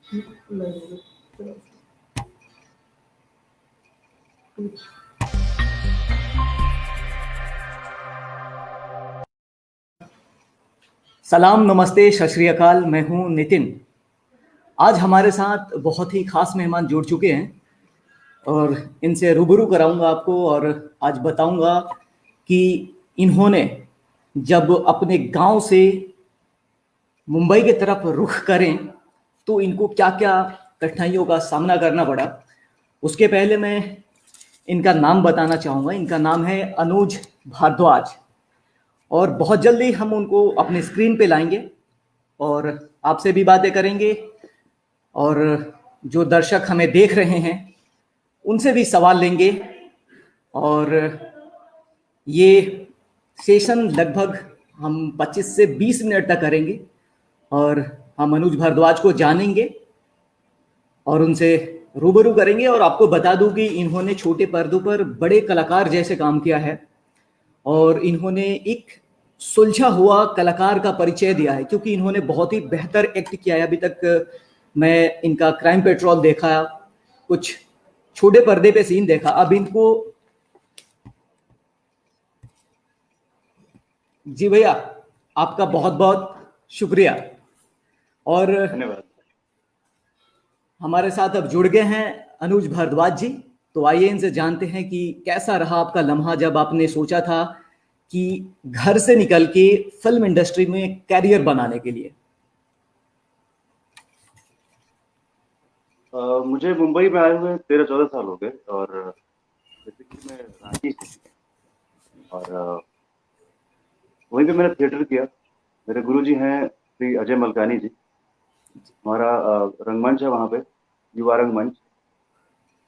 सलाम, नमस्ते, सत श्री अकाल। मैं हूं नितिन। आज हमारे साथ बहुत ही खास मेहमान जुड़ चुके हैं और इनसे रूबरू कराऊंगा आपको और आज बताऊंगा कि इन्होंने जब अपने गांव से मुंबई की तरफ रुख करें तो इनको क्या क्या कठिनाइयों का सामना करना पड़ा। उसके पहले मैं इनका नाम बताना चाहूँगा। इनका नाम है अनुज भारद्वाज और बहुत जल्दी हम उनको अपने स्क्रीन पे लाएंगे और आपसे भी बातें करेंगे और जो दर्शक हमें देख रहे हैं उनसे भी सवाल लेंगे। और ये सेशन लगभग हम 25 से 20 मिनट तक करेंगे और हम अनुज भारद्वाज को जानेंगे और उनसे रूबरू करेंगे। और आपको बता दूं कि इन्होंने छोटे पर्दों पर बड़े कलाकार जैसे काम किया है और इन्होंने एक सुलझा हुआ कलाकार का परिचय दिया है, क्योंकि इन्होंने बहुत ही बेहतर एक्ट किया है। अभी तक मैं इनका क्राइम पेट्रोल देखा, कुछ छोटे पर्दे पे सीन देखा, अब इनको जी भैया आपका बहुत बहुत शुक्रिया। और धन्यवाद। हमारे साथ अब जुड़ गए हैं अनुज भारद्वाज जी। तो आइए इनसे जानते हैं कि कैसा रहा आपका लम्हा जब आपने सोचा था कि घर से निकल के फिल्म इंडस्ट्री में कैरियर बनाने के लिए। मुझे मुंबई में आए हुए 13-14 साल हो गए और जैसे कि मैं रांची से हूँ और वहीं पे मैंने थिएटर किया। मेरे गुरुजी हैं श्री अजय मलकानी जी। हमारा रंगमंच है वहाँ पे, युवा रंगमंच।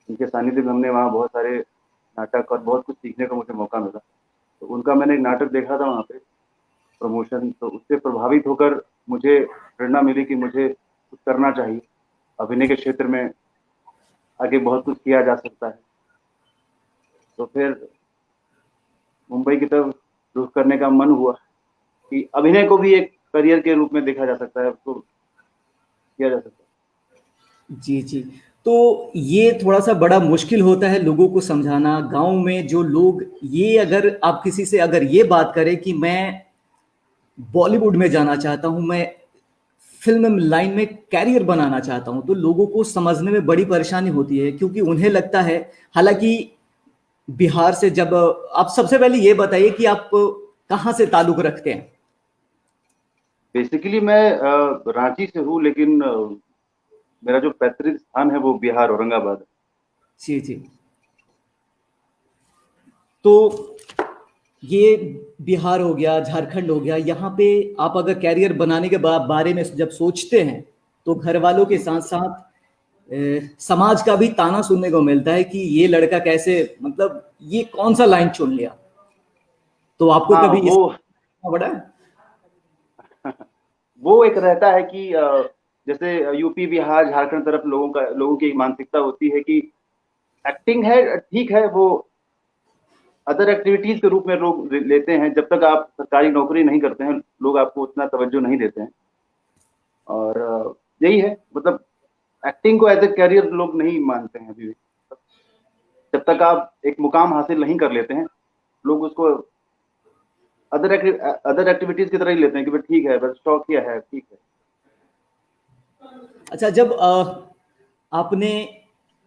उनके सानिध्य में हमने वहाँ बहुत सारे नाटक और बहुत कुछ सीखने का मुझे मौका मिला। तो उनका मैंने एक नाटक देखा था वहाँ पे, प्रमोशन, तो उससे प्रभावित होकर मुझे प्रेरणा मिली कि मुझे कुछ करना चाहिए। अभिनय के क्षेत्र में आगे बहुत कुछ किया जा सकता है। तो फिर मुंबई की तरफ रुख करने का मन हुआ कि अभिनय को भी एक करियर के रूप में देखा जा सकता है, उसको किया जा सकता है। जी जी। तो ये थोड़ा सा बड़ा मुश्किल होता है लोगों को समझाना गांव में जो लोग, ये अगर आप किसी से अगर ये बात करें कि मैं बॉलीवुड में जाना चाहता हूं, मैं फिल्म लाइन में कैरियर बनाना चाहता हूं, तो लोगों को समझने में बड़ी परेशानी होती है, क्योंकि उन्हें लगता है, हालांकि बिहार से जब आप सबसे पहले ये बताइए कि आप कहाँ से ताल्लुक रखते हैं। बेसिकली मैं रांची से हूँ, लेकिन मेरा जो पैतृक स्थान है वो बिहार, औरंगाबाद है। जी जी। तो ये बिहार हो गया, झारखंड हो गया, यहाँ पे आप अगर कैरियर बनाने के बारे में जब सोचते हैं तो घर वालों के साथ साथ समाज का भी ताना सुनने को मिलता है कि ये लड़का कैसे, मतलब ये कौन सा लाइन चुन लिया। तो आपको हाँ, कभी इस बड़ा वो एक रहता है कि जैसे यूपी, बिहार, झारखंड तरफ लोगों की एक मानसिकता होती है कि एक्टिंग है, ठीक है, वो अदर एक्टिविटीज के रूप में लोग लेते हैं। जब तक आप सरकारी नौकरी नहीं करते हैं, लोग आपको उतना तवज्जो नहीं देते हैं। और यही है, मतलब एक्टिंग को एज ए करियर लोग नहीं मानते हैं अभी भी। जब तक आप एक मुकाम हासिल नहीं कर लेते हैं, लोग उसको अदर एक्टिविटीज की तरह ही लेते हैं कि भाई ठीक है, बस शौक किया है, ठीक है। अच्छा, जब आपने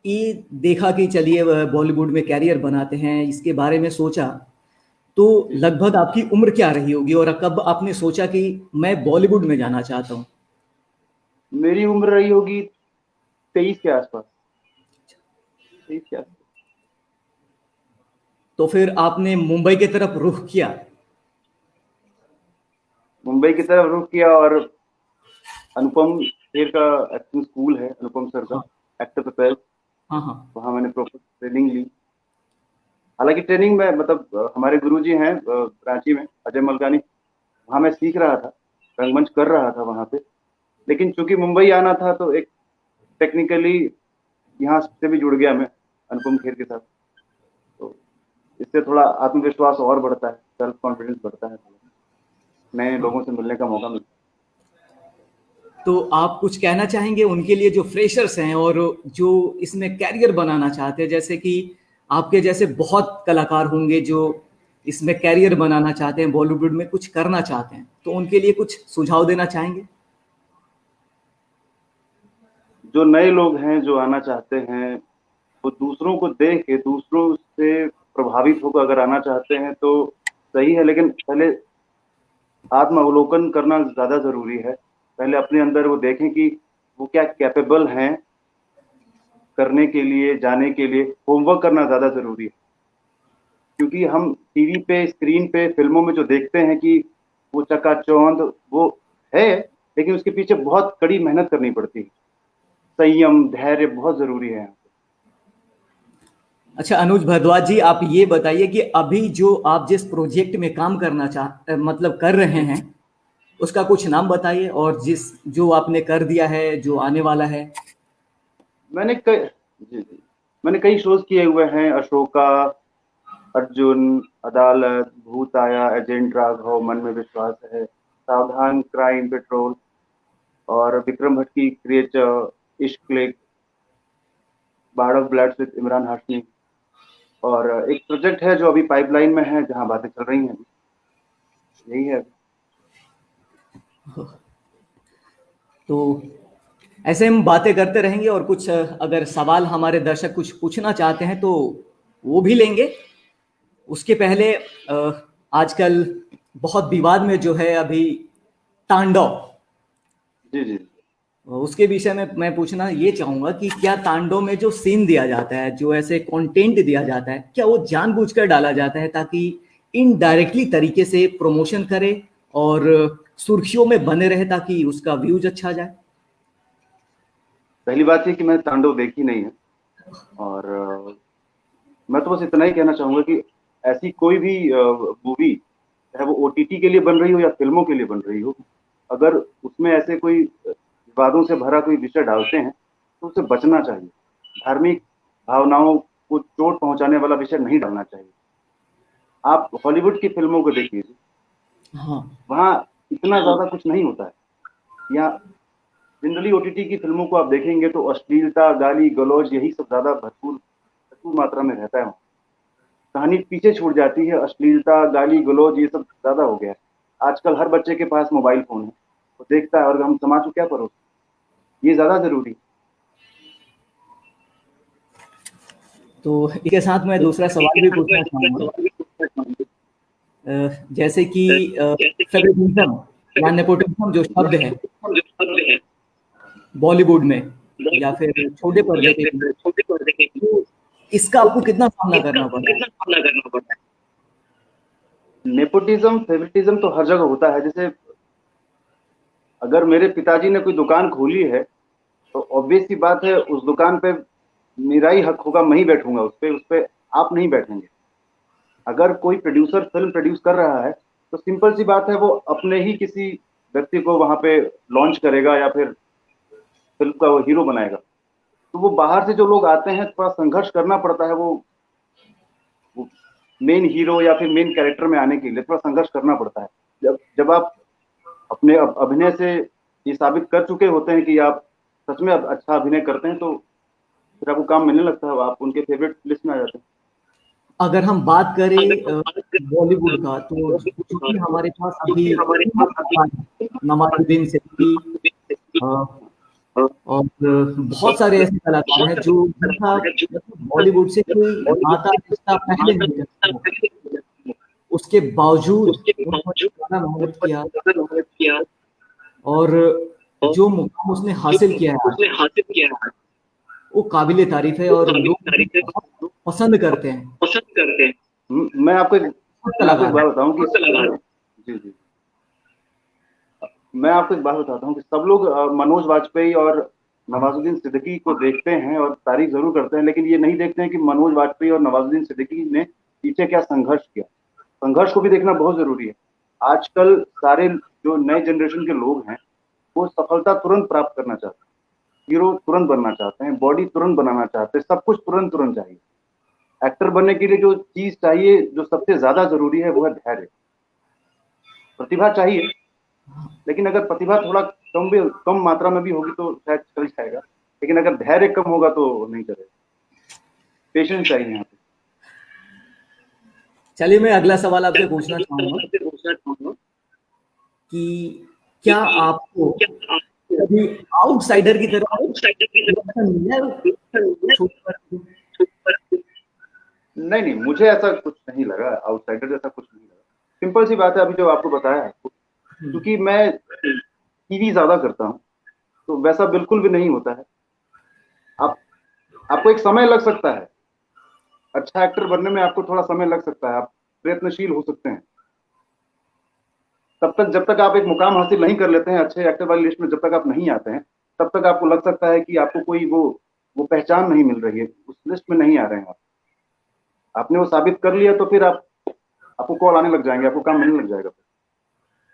ये देखा कि चलिए बॉलीवुड में कैरियर बनाते हैं, इसके बारे में सोचा, तो जी, लगभग आपकी उम्र क्या रही होगी और कब आपने सोचा कि मैं बॉलीवुड में जाना चाहता हूँ। मेरी उम्र रही होगी 23 के आसपास, 23 के आसपास। तो फिर आपने मुंबई की तरफ रुख किया। मुंबई की तरफ रुख किया और अनुपम खेर का एक्टिंग स्कूल है, अनुपम सर का, हाँ एक्टर प्रोफेसर। हाँ हाँ। वहाँ मैंने प्रॉपर ट्रेनिंग ली। हालांकि ट्रेनिंग में मतलब हमारे गुरुजी हैं रांची में, अजय मलकानी, वहाँ मैं सीख रहा था, रंगमंच कर रहा था वहाँ पे। लेकिन चूंकि मुंबई आना था तो एक टेक्निकली यहाँ से भी जुड़ गया मैं अनुपम खेर के साथ। तो इससे थोड़ा आत्मविश्वास और बढ़ता है, सेल्फ कॉन्फिडेंस बढ़ता है, थोड़ा नए लोगों से मिलने का मौका मिलता तो आप कुछ कहना चाहेंगे उनके लिए जो फ्रेशर्स हैं और जो इसमें कैरियर बनाना चाहते हैं, जैसे कि आपके जैसे बहुत कलाकार होंगे जो इसमें कैरियर बनाना चाहते हैं, बॉलीवुड में कुछ करना चाहते हैं, तो उनके लिए कुछ सुझाव देना चाहेंगे? जो नए लोग हैं जो आना चाहते हैं, वो दूसरों को देख के, दूसरों से प्रभावित होकर अगर आना चाहते हैं तो सही है, लेकिन पहले आत्म-अवलोकन करना ज़्यादा ज़रूरी है। पहले अपने अंदर वो देखें कि वो क्या कैपेबल हैं करने के लिए, जाने के लिए। होमवर्क करना ज़्यादा ज़रूरी है। क्योंकि हम टीवी पे, स्क्रीन पे, फ़िल्मों में जो देखते हैं कि वो चकाचौंध, वो है, लेकिन उसके पीछे बहुत कड़ी मेहनत करनी पड़ती है। संयम, धैर्य बहुत ज़रूरी है। अच्छा अनुज भारद्वाज जी, आप ये बताइए कि अभी जो आप जिस प्रोजेक्ट में काम करना मतलब कर रहे हैं, उसका कुछ नाम बताइए, और जिस जो आपने कर दिया है, जो आने वाला है। मैंने कई जी, जी। मैंने कई शोज़ किए हुए हैं, अशोका, अर्जुन, अदालत, भूत आया, एजेंट राघव, मन में विश्वास है, सावधान, क्राइम पेट्रोल और विक्रम भट्ट की creature, Ishq click, bard of bloods with Imran Hashmi, और एक प्रोजेक्ट है जो अभी पाइपलाइन में है, जहाँ बातें चल रही हैं अभी। यही है। तो ऐसे हम बातें करते रहेंगे, और कुछ अगर सवाल हमारे दर्शक कुछ पूछना चाहते हैं तो वो भी लेंगे। उसके पहले आजकल बहुत विवाद में जो है अभी तांडव, जी, जी। उसके विषय में मैं पूछना ये चाहूंगा कि क्या तांडव में जो सीन दिया जाता है, जो ऐसे कंटेंट दिया जाता है, क्या वो जानबूझकर डाला जाता है ताकि इनडायरेक्टली तरीके से प्रमोशन करे और सुर्खियों में बने रहे, ताकि उसका व्यूज अच्छा जाए? पहली बात ये कि मैंने तांडव देखी नहीं है, और मैं तो बस इतना ही कहना चाहूँगा कि ऐसी कोई भी मूवी, चाहे वो ओटीटी के लिए बन रही हो या फ़िल्मों के लिए बन रही हो, अगर उसमें ऐसे कोई विवादों से भरा कोई विषय डालते हैं, तो उससे बचना चाहिए। धार्मिक भावनाओं को चोट पहुँचाने वाला विषय नहीं डालना चाहिए। आप हॉलीवुड की फ़िल्मों को देखिए, हाँ। वहाँ इतना ज़्यादा कुछ नहीं होता है। यहाँ जनरली ओटीटी की फ़िल्मों को आप देखेंगे तो अश्लीलता, गाली-गलौज यही सब ज़्यादा भरपूर मात्रा में रहता है वहाँ। कहानी पीछे छूट जाती है, अश्लीलता, गाली-गलौज ये सब ज़्यादा हो गया है। आजकल हर बच्चे के पास मोबाइल फ़ोन है, वो देखता है, और हम समाज को क्या परोसें? ये ज़्यादा ज़रूरी है। तो इसके साथ मैं दूसरा सवाल भी पूछना चाहूंगा। जैसे कि फेवरेटिज्म या नेपोटिज्म जो शब्द है बॉलीवुड में या फिर छोटे पर्दे पे, तो इसका आपको कितना सामना करना पड़ा है? नेपोटिज़्म, फेवरेटिज़्म तो हर जगह होता है। जैसे अगर मेरे पिताजी ने कोई दुकान खोली है, तो ऑब्वियस सी बात है उस दुकान पे मेरा ही हक होगा, मैं ही बैठूँगा उस पे आप नहीं बैठेंगे। अगर कोई प्रोड्यूसर फ़िल्म प्रोड्यूस कर रहा है, तो सिंपल सी बात है वो अपने ही किसी व्यक्ति को वहाँ पे लॉन्च करेगा या फिर फ़िल्म का वो हीरो बनाएगा। तो वो बाहर से जो लोग आते हैं, थोड़ा संघर्ष करना पड़ता है, वो मेन हीरो या फिर मेन कैरेक्टर में आने के लिए थोड़ा संघर्ष करना पड़ता है। जब आप अपने अभिनय से ये साबित कर चुके होते हैं कि आप सच में अच्छा अभिनय करते हैं, तो फिर आपको काम मिलने लगता है, आप उनके फेवरेट लिस्ट में आ जाते हैं। अगर हम बात करें बॉलीवुड का, तो जो भी हमारे पास अभी नवाजुद्दीन सिद्दीकी और बहुत सारे ऐसे कलाकार हैं जो जिनका बॉलीवुड से कोई नाता रिश्ता पहले नहीं था, उसके बावजूद उन्होंने इतना मेहनत किया और जो मुकाम उसने हासिल किया है आज, वो काबिले तारीफ है और लोग उसे बहुत पसंद करते हैं। मैं आपको एक कलाकार बात है। बताऊं कि जी, जी। मैं आपको एक बात बताता हूँ कि सब लोग मनोज वाजपेयी और नवाजुद्दीन सिद्दीकी को देखते हैं और तारीफ ज़रूर करते हैं, लेकिन ये नहीं देखते हैं कि मनोज वाजपेयी और नवाजुद्दीन सिद्दीकी ने पीछे क्या संघर्ष किया। संघर्ष को भी देखना बहुत ज़रूरी है। आजकल सारे जो नए जनरेशन के लोग हैं, वो सफलता तुरंत प्राप्त करना चाहते हैं, हीरो तुरंत बनना चाहते हैं, बॉडी तुरंत बनाना चाहते हैं, सब कुछ तुरंत चाहिए। एक्टर बनने के लिए जो चीज़ चाहिए, जो सबसे ज़्यादा ज़रूरी है, वो है धैर्य। प्रतिभा चाहिए, लेकिन अगर प्रतिभा थोड़ा कम मात्रा में भी होगी तो शायद चल जाएगा, लेकिन अगर धैर्य कम होगा तो नहीं चलेगा। पेशेंस चाहिए यहाँ पे। चलिए मैं अगला सवाल आपसे पूछना चाहूंगा कि क्या आपको कभी आउटसाइडर की तरह रिएक्शन मिला है शूट पर? नहीं नहीं, मुझे ऐसा कुछ नहीं लगा, आउटसाइडर जैसा कुछ नहीं लगा। सिंपल सी बात है, अभी जो आपको बताया आपको, क्योंकि मैं टीवी ज्यादा करता हूँ तो वैसा बिल्कुल भी नहीं होता है। आप आपको एक समय लग सकता है, अच्छा एक्टर बनने में आपको थोड़ा समय लग सकता है, आप प्रयत्नशील हो सकते हैं। तब तक जब तक आप एक मुकाम हासिल नहीं कर लेते हैं अच्छे एक्टर वाली लिस्ट में, जब तक आप नहीं आते हैं, तब तक आपको लग सकता है कि आपको कोई वो पहचान नहीं मिल रही है, उस लिस्ट में नहीं आ रहे हैं आप। आपने वो साबित कर लिया तो फिर आपको कॉल आने लग जाएंगे, आपको काम मिलने लग जाएगा।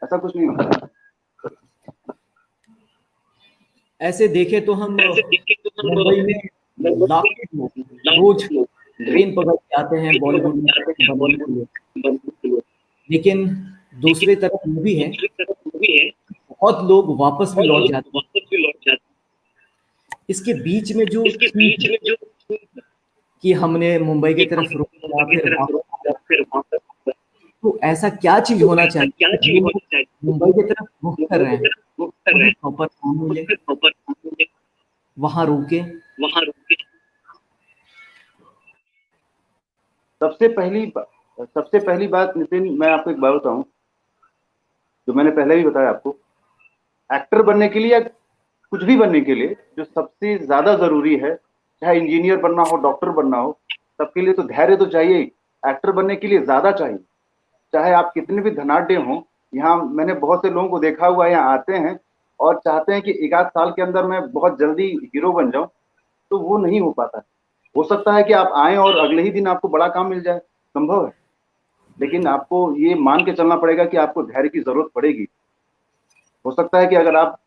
ऐसा कुछ नहीं होता। ऐसे देखे तो हम मुंबई में लाखों लोग रोज ट्रेन पकड़ के आते हैं बॉलीवुड में बनने के लिए, लेकिन दूसरी तरफ ये भी है बहुत लोग वापस भी लौट जाते हैं। इसके बीच में जो चीज कि हमने मुंबई की तरफ रुख किया फिर वापस आया, तो ऐसा क्या चीज होना चाहिए जो लोग मुंबई की तरफ रुख कर रहे हैं उन्हें प्रॉपर काम मिले, वहां रुके? सबसे पहली बात नितिन, मैं आपको एक बात बताऊं, जो मैंने पहले भी बताया आपको, एक्टर बनने के लिए या कुछ भी बनने के लिए जो सबसे ज्यादा जरूरी है, चाहे इंजीनियर बनना हो, डॉक्टर बनना हो, सबके लिए तो धैर्य तो चाहिए। एक्टर बनने के लिए ज्यादा चाहिए, चाहे आप कितने भी धनाढ्य हों। यहाँ मैंने बहुत से लोगों को देखा हुआ है, यहाँ आते हैं और चाहते हैं कि एक आध साल के अंदर मैं बहुत जल्दी हीरो बन जाऊं, तो वो नहीं हो पाता है। हो सकता है कि आप आए और अगले ही दिन आपको बड़ा काम मिल जाए, संभव है, लेकिन आपको ये मान के चलना पड़ेगा कि आपको धैर्य की जरूरत पड़ेगी। हो सकता है कि अगर आप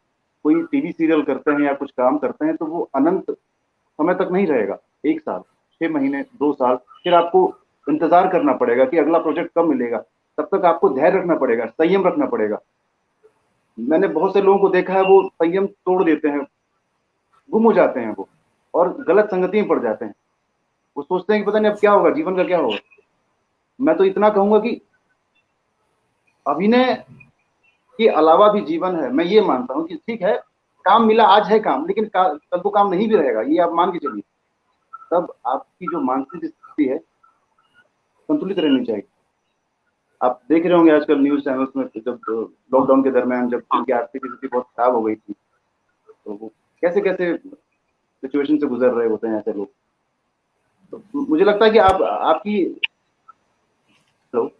कोई टीवी सीरियल करते हैं या कुछ काम करते हैं तो वो अनंत समय तक नहीं रहेगा, 1 साल, 6 महीने, 2 साल, फिर आपको इंतजार करना पड़ेगा कि अगला प्रोजेक्ट कब मिलेगा। तब तक आपको धैर्य रखना पड़ेगा, संयम रखना पड़ेगा। मैंने बहुत से लोगों को देखा है, वो संयम तोड़ देते हैं, गुम हो जाते हैं वो, और गलत संगति में पड़ जाते हैं। वो सोचते हैं कि पता नहीं अब क्या होगा, जीवन का क्या होगा। मैं तो इतना कहूंगा कि अभिनय के अलावा भी जीवन है। मैं ये मानता हूँ कि ठीक है, काम मिला, आज है काम, लेकिन कल को काम नहीं भी रहेगा, ये आप मान के चलिए। तब आपकी जो मानसिक स्थिति है संतुलित रहनी चाहिए। आप देख रहे होंगे आजकल न्यूज चैनल्स में, जब लॉकडाउन के दरमियान जब उनकी आर्थिक स्थिति बहुत खराब हो गई थी, तो वो कैसे कैसे सिचुएशन से गुजर रहे होते हैं ऐसे लोग। तो मुझे लगता है कि आपकी, हेलो,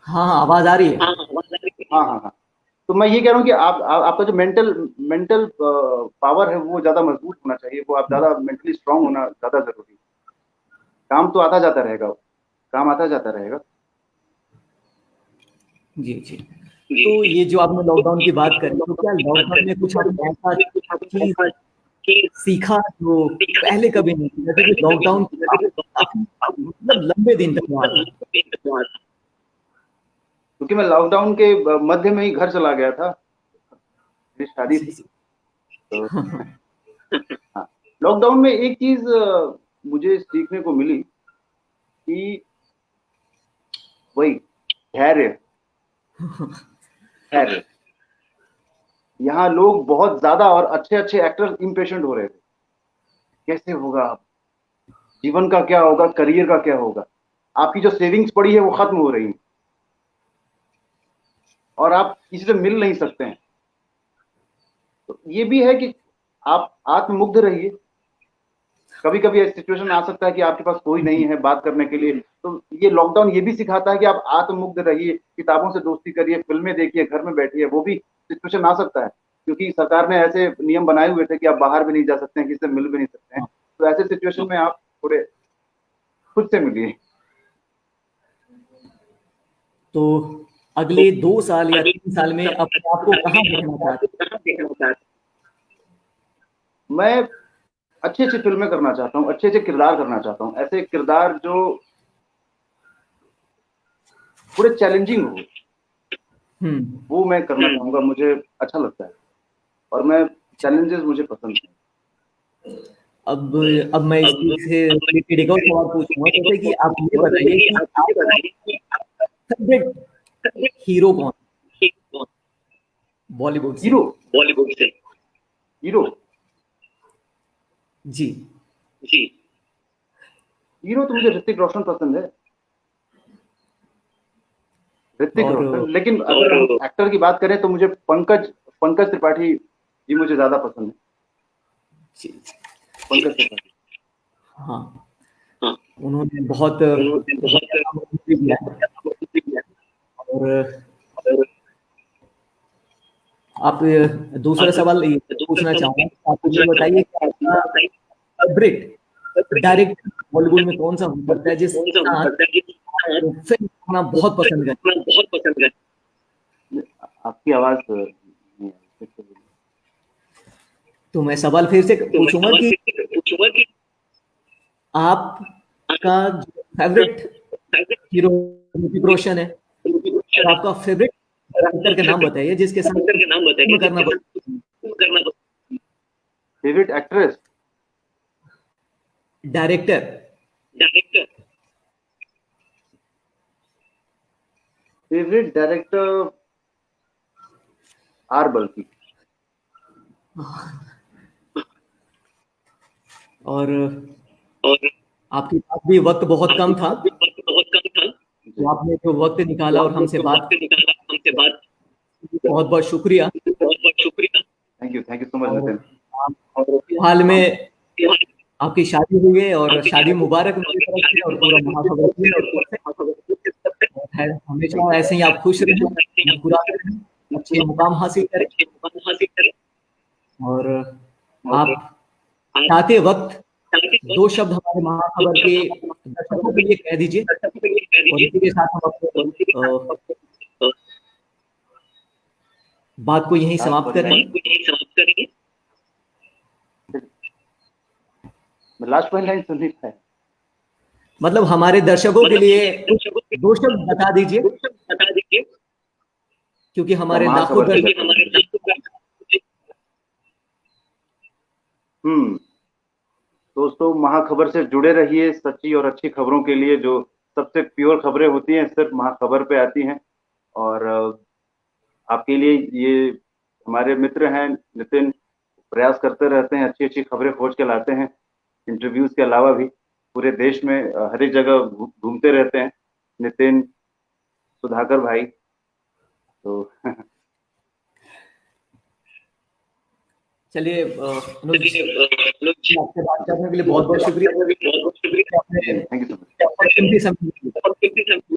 हाँ हाँ, आवाज आ रही है। हाँ हाँ हाँ, तो मैं ये कह रहा हूँ कि आपका जो मेंटल पावर है वो ज्यादा मजबूत होना चाहिए, वो आप ज्यादा मेंटली स्ट्रांग होना ज्यादा जरूरी है। काम तो आता जाता रहेगा, काम आता जाता रहेगा। जी जी। तो ये जो आपने लॉकडाउन की बात करी, तो क्या लॉकडाउन में कुछ आपने ऐसा चीज सीखा जो पहले कभी नहीं सीखा? क्योंकि लॉकडाउन काफी मतलब लंबे दिन तक रहा था। क्योंकि मैं लॉकडाउन के मध्य में ही घर चला गया था, मेरी शादी थी। तो हाँ, लॉकडाउन में एक चीज मुझे सीखने को मिली कि वही धैर्य। धैर्य। यहाँ लोग बहुत ज्यादा और अच्छे अच्छे एक्टर इम्पेशेंट हो रहे थे, कैसे होगा, जीवन का क्या होगा, करियर का क्या होगा। आपकी जो सेविंग्स पड़ी है वो खत्म हो रही है और आप किसी से मिल नहीं सकते हैं। तो ये भी है कि आप आत्ममुग्ध रहिए। कभी कभी ऐसी सिचुएशन आ सकता है कि आपके पास कोई नहीं है बात करने के लिए, तो ये लॉकडाउन ये भी सिखाता है कि आप आत्ममुग्ध रहिए, किताबों से दोस्ती करिए, फिल्में देखिए, घर में बैठिए। वो भी सिचुएशन आ सकता है, क्योंकि सरकार ने ऐसे नियम बनाए हुए थे कि आप बाहर भी नहीं जा सकते हैं, किसी से मिल भी नहीं सकते हैं। तो ऐसे सिचुएशन में आप थोड़े खुद से मिलिए। तो अगले 2 साल या 3 साल में अपने आप को कहाँ देखना चाहते हैं? मैं अच्छी अच्छी फिल्में करना चाहता हूँ, अच्छे अच्छे किरदार करना चाहता हूँ, ऐसे किरदार जो थोड़े चैलेंजिंग हो, वो मैं करना चाहूंगा, मुझे अच्छा लगता है और मैं चैलेंजेस मुझे पसंद है। अब मैं इस चीज से रिलेटेड एक और सवाल पूछूंगा, जैसे कि आप ये बताइए कि आपका फेवरेट हीरो कौन, बॉलीवुड से? हीरो जी। हीरो तो मुझे ऋतिक रोशन पसंद है, ऋतिक और रोशन। लेकिन अगर हम एक्टर की बात करें तो मुझे पंकज त्रिपाठी जी मुझे ज्यादा पसंद है। जी, पंकज त्रिपाठी, हाँ, उन्होंने बहुत काम किया है। और आप दूसरा सवाल ये पूछना चाहूंगा, आप मुझे बताइए कि आपका फेवरेट डायरेक्टर बॉलीवुड में कौन सा हो सकता है जिसके साथ आप फिल्म करना बहुत पसंद करते हैं? आपकी आवाज नहीं आ रही। तो मैं सवाल फिर से पूछूंगा कि आपका जो फेवरेट हीरो ऋतिक रोशन है, और आपका फेवरेट डायरेक्टर का नाम बताइए जिसके साथ फिल्म करना पसंद। Favourite actress, director, favourite director R Balki. और आपके पास भी वक्त बहुत कम था, तो आपने जो वक्त निकाला और हमसे बात, बहुत बहुत शुक्रिया। Thank you so much Nitin. हाल में आपकी शादी हुई है और शादी मुबारक मेरी तरफ से और पूरा महाखबर टीम की तरफ से। हमेशा ऐसे ही आप खुश रहें, मुस्कुराते रहें, अच्छे मुकाम हासिल करें। और आप चाहते वक्त दो शब्द हमारे महाखबर के दर्शकों के लिए कह दीजिए, और इसी के साथ हम अपने बात को यहीं समाप्त करेंगे। लास्ट वन लाइन सुन नहीं पाया। मतलब हमारे दर्शकों के लिए दो शब्द बता दीजिए, क्योंकि हमारे लाखों दर्शक। दोस्तों, महाखबर से जुड़े रहिए सच्ची और अच्छी खबरों के लिए। जो सबसे प्योर खबरें होती हैं सिर्फ महाखबर पे आती हैं। और आपके लिए ये हमारे मित्र हैं नितिन, प्रयास करते रहते हैं, अच्छी अच्छी खबरें खोज के लाते हैं। इंटरव्यूज के अलावा भी पूरे देश में हर एक जगह घूमते रहते हैं नितिन, सुधाकर भाई। तो चलिए अनुज जी, आपसे बात करने के लिए बहुत बहुत शुक्रिया। Thank you so much.